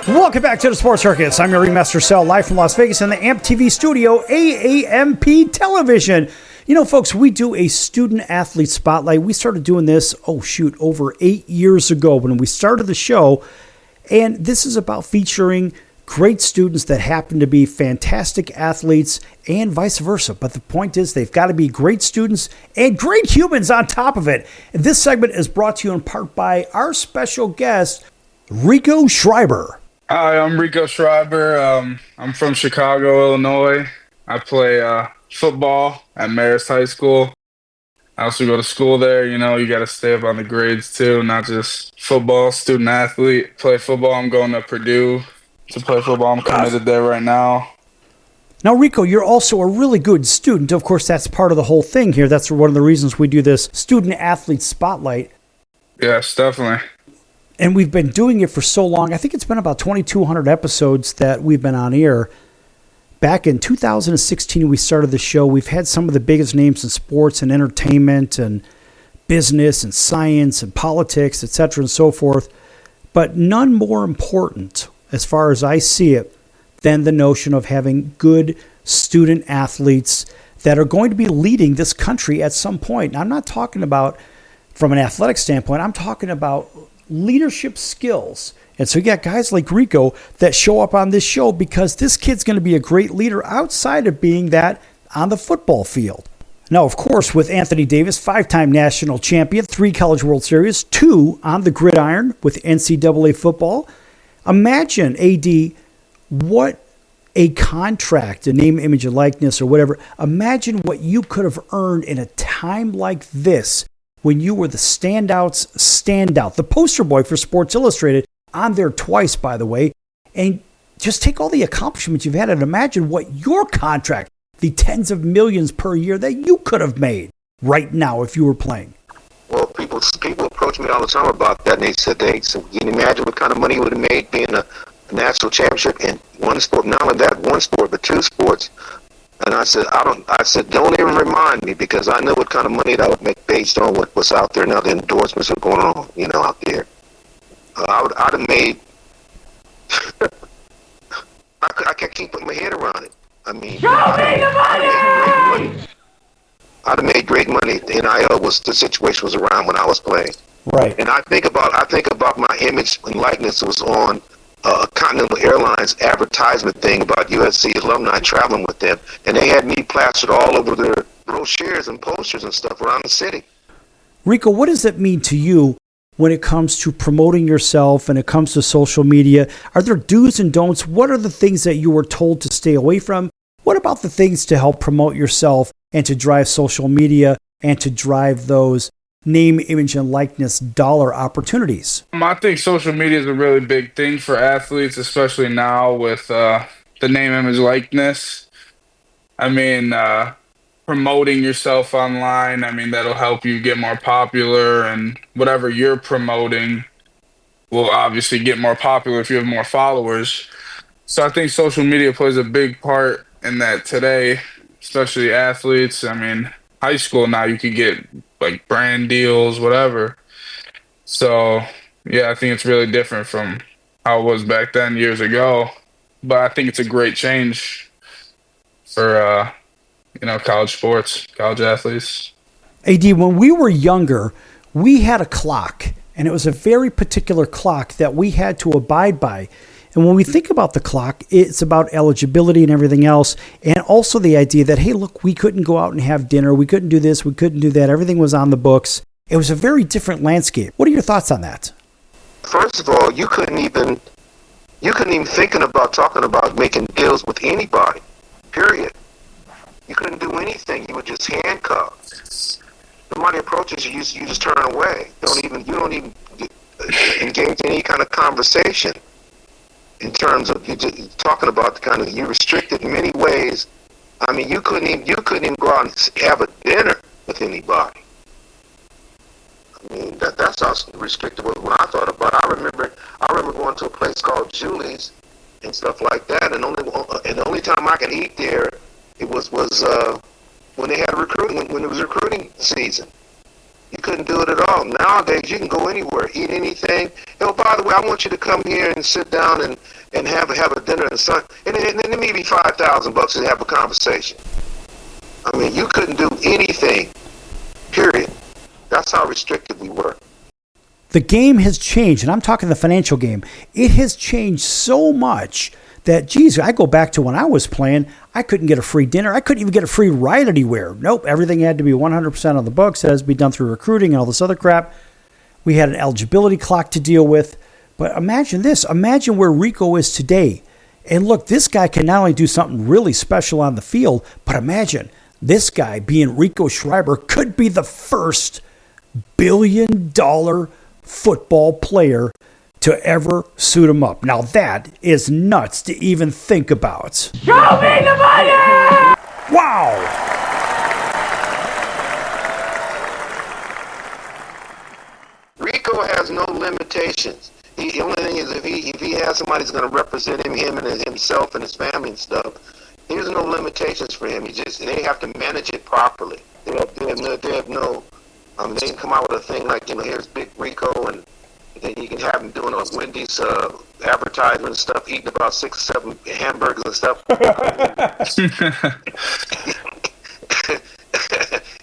Welcome back to the Sports Circus. I'm your ringmaster Sal, live from Las Vegas in the AMP TV studio, AAMP Television. You know, folks, we do a student athlete spotlight. We started doing this, over 8 years ago when we started the show. And this is about featuring great students that happen to be fantastic athletes and vice versa. But the point is, they've got to be great students and great humans on top of it. And this segment is brought to you in part by our special guest, Rico Schreiber. Hi, I'm Rico Schreiber. I'm from Chicago, Illinois. I play football at Marist High School. I also go to school there. You know, you got to stay up on the grades too, not just football, student athlete. Play football. I'm going to Purdue to play football. I'm committed there right now. Now, Rico, you're also a really good student. Of course, that's part of the whole thing here. That's one of the reasons we do this student athlete spotlight. Yes, definitely. And we've been doing it for so long. I think it's been about 2,200 episodes that we've been on air. Back in 2016, we started the show. We've had some of the biggest names in sports and entertainment and business and science and politics, etc. and so forth. But none more important, as far as I see it, than the notion of having good student athletes that are going to be leading this country at some point. And I'm not talking about from an athletic standpoint. I'm talking about leadership skills. And so you got guys like Rico that show up on this show because this kid's going to be a great leader outside of being that on the football field. Now, of course, with Anthony Davis, 5-time national champion, 3 College World Series, 2 on the gridiron with NCAA football. Imagine, AD, what a contract, a name, image, and likeness or whatever. Imagine what you could have earned in a time like this when you were the standout's standout, the poster boy for Sports Illustrated, on there twice, by the way, and just take all the accomplishments you've had and imagine what your contract, the tens of millions per year that you could have made right now if you were playing. Well, people approach me all the time about that, and they said, you can imagine what kind of money you would have made being a national championship in one sport, not only that one sport, but 2 sports. And I said, don't even remind me, because I know what kind of money that would make based on what's out there now, the endorsements are going on, out there. I'd have made, I can't keep putting my head around it. I mean, I'd have made great money. NIL was, the situation was around when I was playing. Right. And I think about my image and likeness was on Continental Airlines advertisement thing about USC alumni traveling with them, and they had me plastered all over their brochures and posters and stuff around the city. Rico, what does that mean to you when it comes to promoting yourself and it comes to social media? Are there do's and don'ts? What are the things that you were told to stay away from? What about the things to help promote yourself and to drive social media and to drive those name, image, and likeness dollar opportunities? I think social media is a really big thing for athletes, especially now with the name, image, likeness. I mean, promoting yourself online, I mean, that'll help you get more popular, and whatever you're promoting will obviously get more popular if you have more followers. So I think social media plays a big part in that today, especially athletes. I mean, high school now you could get like brand deals, whatever. So yeah, I think it's really different from how it was back then years ago. But I think it's a great change for college sports, college athletes. AD, when we were younger, we had a clock, and it was a very particular clock that we had to abide by. And when we think about the clock, it's about eligibility and everything else, and also the idea that, hey, look, we couldn't go out and have dinner, we couldn't do this, we couldn't do that, everything was on the books. It was a very different landscape. What are your thoughts on that? First of all, you couldn't even thinking about talking about making deals with anybody, period. You couldn't do anything. You were just handcuffed. Somebody approaches you, you just turn away. You don't even engage in any kind of conversation. In terms of you talking about you're restricted in many ways I mean, you couldn't even go out and have a dinner with anybody. I mean, that's how restricted it was when I thought about it. I remember going to a place called Julie's and stuff like that, and the only time I could eat there, it was when they had recruiting, when it was recruiting season. You couldn't do it at all. Nowadays, you can go anywhere, eat anything. Oh, by the way, I want you to come here and sit down and have a dinner and stuff. And it may be $5,000 to have a conversation. I mean, you couldn't do anything, period. That's how restricted we were. The game has changed, and I'm talking the financial game. It has changed so much that, geez, I go back to when I was playing, I couldn't get a free dinner. I couldn't even get a free ride anywhere. Nope, everything had to be 100% on the books. It has to be done through recruiting and all this other crap. We had an eligibility clock to deal with. But imagine this. Imagine where Rico is today. And look, this guy can not only do something really special on the field, but imagine this guy being Rico Schreiber could be the first billion-dollar football player to ever suit him up. Now that is nuts to even think about. Show me the money! Wow! Rico has no limitations. The only thing is if he has somebody that's going to represent him and himself and his family and stuff, there's no limitations for him. They have to manage it properly. They have no. They can come out with a thing like, here's Big Rico, and then you can have him doing a Wendy's advertisement and stuff, eating about 6 or 7 hamburgers and stuff.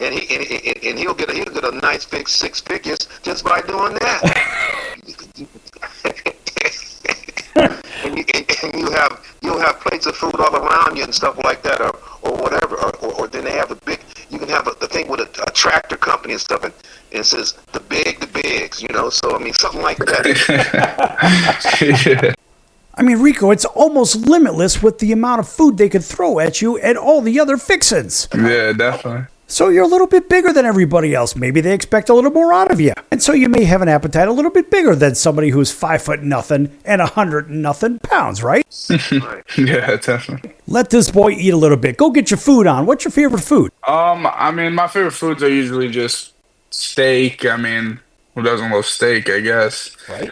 and he'll get a nice big 6 figures just by doing that. and you'll have plates of food all around you and stuff like that, or whatever, or then they have you can have the thing with a tractor company and stuff, and it says the bigs, so I mean something like that. Yeah. I mean, Rico, it's almost limitless with the amount of food they could throw at you and all the other fixins. Yeah, definitely. So you're a little bit bigger than everybody else. Maybe they expect a little more out of you. And so you may have an appetite a little bit bigger than somebody who's 5'0" and 100 pounds, right? Yeah, definitely. Let this boy eat a little bit. Go get your food on. What's your favorite food? I mean, my favorite foods are usually just steak. I mean, who doesn't love steak, I guess? Right.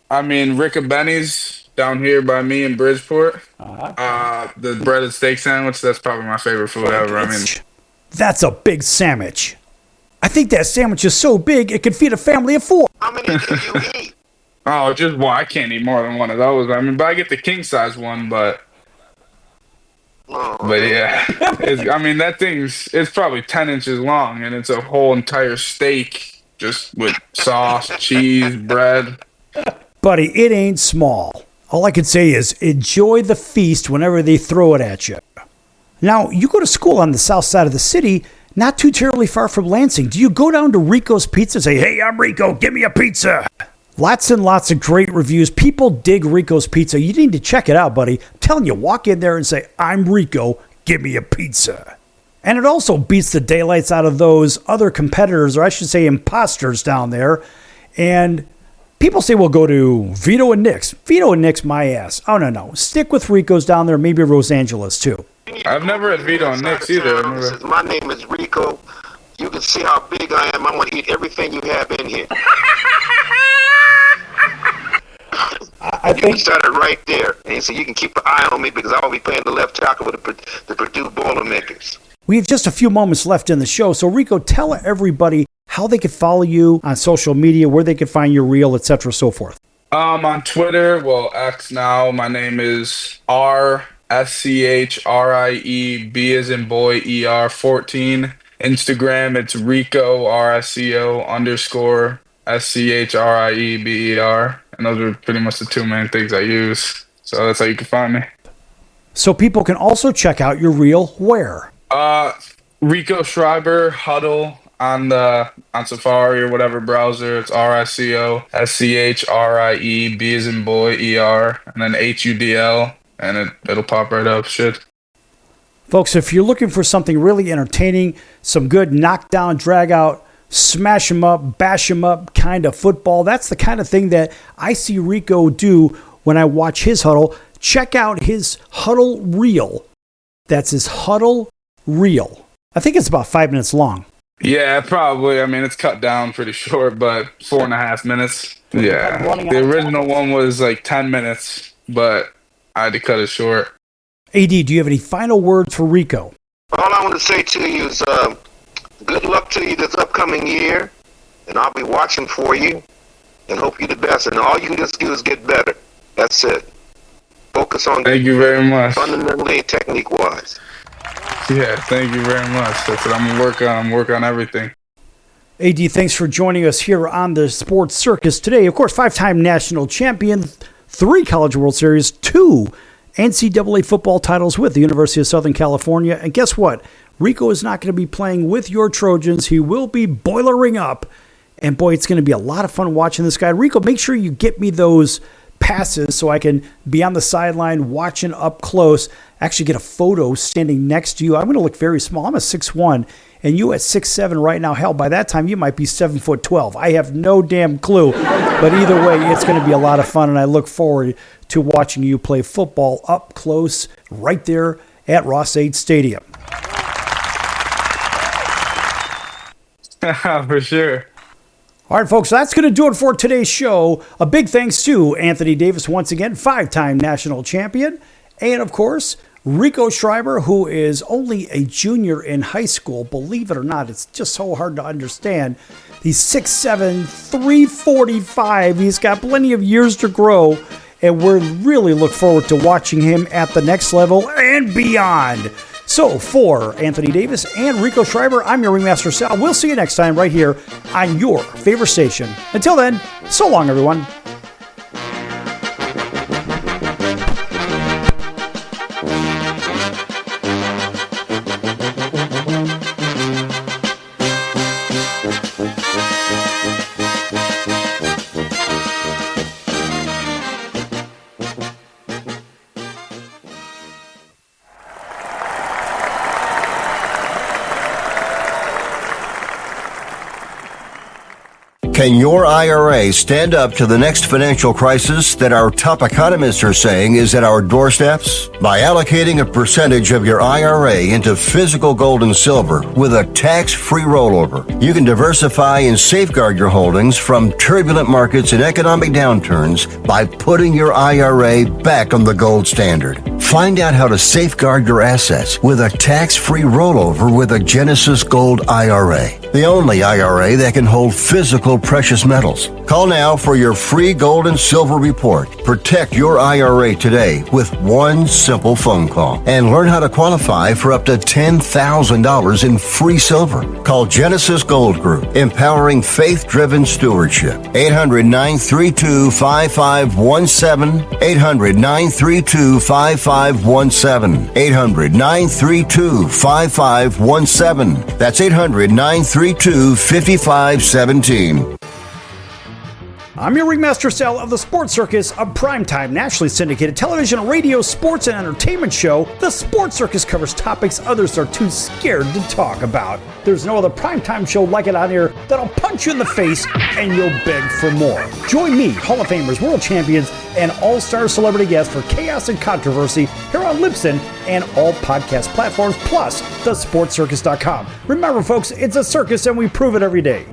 I mean, Rick and Benny's down here by me in Bridgeport. The breaded steak sandwich, that's probably my favorite food ever. I mean, that's a big sandwich. I think that sandwich is so big it could feed a family of 4. How many can you eat? Oh, just one. I can't eat more than one of those. I mean, but I get the king size one, but yeah. I mean, that it's probably 10 inches long, and it's a whole entire steak just with sauce, cheese, bread. Buddy, it ain't small. All I can say is enjoy the feast whenever they throw it at you. Now, you go to school on the south side of the city, not too terribly far from Lansing. Do you go down to Rico's Pizza and say, hey, I'm Rico, give me a pizza? Lots and lots of great reviews. People dig Rico's Pizza. You need to check it out, buddy. I'm telling you, walk in there and say, I'm Rico, give me a pizza. And it also beats the daylights out of those other competitors, or I should say imposters down there. And people say, well, go to Vito and Nick's. Vito and Nick's, my ass. Oh, no. Stick with Rico's down there, maybe Los Angeles, too. I've never had Vito and Nick's either. My name is Rico. You can see how big I am. I'm going to eat everything you have in here. I think started right there. And so you can keep an eye on me because I will be playing the left tackle with the Purdue Boilermakers. We have just a few moments left in the show. So, Rico, tell everybody how they could follow you on social media, where they could find your reel, etc., so forth. On Twitter, well, X now, my name is RSCHRIE, B as in boy, ER 14. Instagram, it's Rico, RSCO _SCHRIEBER. And those are pretty much the 2 main things I use. So that's how you can find me. So people can also check out your reel where? Rico Schreiber Huddle on Safari or whatever browser. It's RICO SCHRIE, B as in boy, ER, and then HUDL, and it'll pop right up. Shit. Folks, if you're looking for something really entertaining, some good knockdown, drag out, smash 'em up, bash 'em up kind of football, that's the kind of thing that I see Rico do when I watch his huddle. Check out his huddle reel That's his huddle reel. I think it's about 5 minutes long. Yeah, probably. I mean, it's cut down pretty short, but 4.5 minutes. Yeah. The original one was like 10 minutes, but I had to cut it short. AD, do you have any final words for Rico? All I want to say to you is good luck to you this upcoming year, and I'll be watching for you and hope you're the best. And all you can just do is get better. That's it. Focus on. Thank you very much. Fundamentally and technique-wise. Yeah, thank you very much. That's what I'm going to work on. I'm working on everything. AD, thanks for joining us here on the Sports Circus today. Of course, 5-time national champion, 3 College World Series, 2 NCAA football titles with the University of Southern California. And guess what? Rico is not going to be playing with your Trojans. He will be boilering up. And boy, it's going to be a lot of fun watching this guy. Rico, make sure you get me those passes so I can be on the sideline watching up close, actually get a photo standing next to you. I'm going to look very small. I'm a 6'1", and you at 6'7" right now. Hell, by that time, you might be 7'12". I have no damn clue. But either way, it's going to be a lot of fun, and I look forward to watching you play football up close right there at Ross-Ade Stadium. For sure. All right, folks, that's going to do it for today's show. A big thanks to Anthony Davis, once again, 5-time national champion. And, of course, Rico Schreiber, who is only a junior in high school. Believe it or not, it's just so hard to understand. He's 6'7", 345. He's got plenty of years to grow. And we really look forward to watching him at the next level and beyond. So for Anthony Davis and Rico Schreiber, I'm your ringmaster Sal. We'll see you next time right here on your favorite station. Until then, so long, everyone. Can your IRA stand up to the next financial crisis that our top economists are saying is at our doorsteps? By allocating a percentage of your IRA into physical gold and silver with a tax-free rollover, you can diversify and safeguard your holdings from turbulent markets and economic downturns by putting your IRA back on the gold standard. Find out how to safeguard your assets with a tax-free rollover with a Genesis Gold IRA, the only IRA that can hold physical precious metals. Call now for your free gold and silver report. Protect your IRA today with one simple phone call and learn how to qualify for up to $10,000 in free silver. Call Genesis Gold Group, empowering faith-driven stewardship. 800-932-5517. 800-932-5517. 800-932-5517. That's 800-932-5517. I'm your ringmaster Sal of the Sports Circus, a primetime nationally syndicated television, radio, sports, and entertainment show. The Sports Circus covers topics others are too scared to talk about. There's no other primetime show like it out here that'll punch you in the face and you'll beg for more. Join me, Hall of Famers, world champions, and all-star celebrity guests for chaos and controversy here on Libsyn and all podcast platforms, plus thesportscircus.com. Remember, folks, it's a circus and we prove it every day.